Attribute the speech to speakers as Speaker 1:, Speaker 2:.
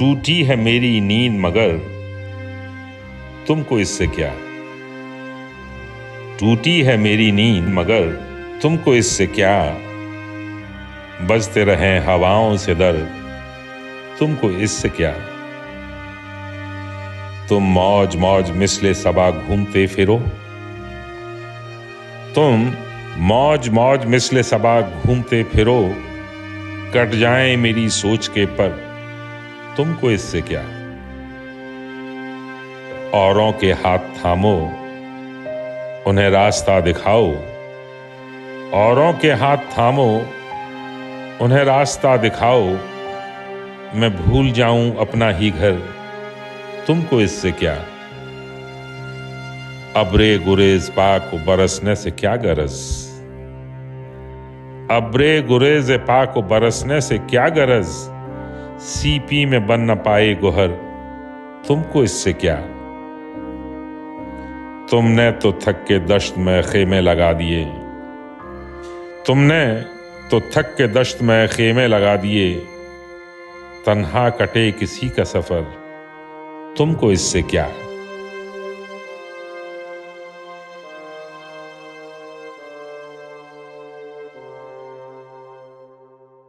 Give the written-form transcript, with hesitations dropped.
Speaker 1: टूटी है मेरी नींद मगर तुमको इससे क्या। टूटी है मेरी नींद मगर तुमको इससे क्या। बजते रहें हवाओं से दर तुमको इससे क्या। तुम मौज मौज मिसले सबा घूमते फिरो। तुम मौज मौज मिसले सबा घूमते फिरो। कट जाएं मेरी सोच के पर तुमको इससे क्या। औरों के हाथ थामो उन्हें रास्ता दिखाओ। औरों के हाथ थामो उन्हें रास्ता दिखाओ। मैं भूल जाऊं अपना ही घर तुमको इससे क्या। अब्रे गुरेज पाक बरसने से क्या गरज। अब्रे गुरेज पाक बरसने से क्या गरज। सीपी में बन न पाए गोहर तुमको इससे क्या। तुमने तो थक के दश्त में खेमे लगा दिए। तुमने तो थक के दश्त में खेमे लगा दिए। तन्हा कटे किसी का सफर तुमको इससे क्या।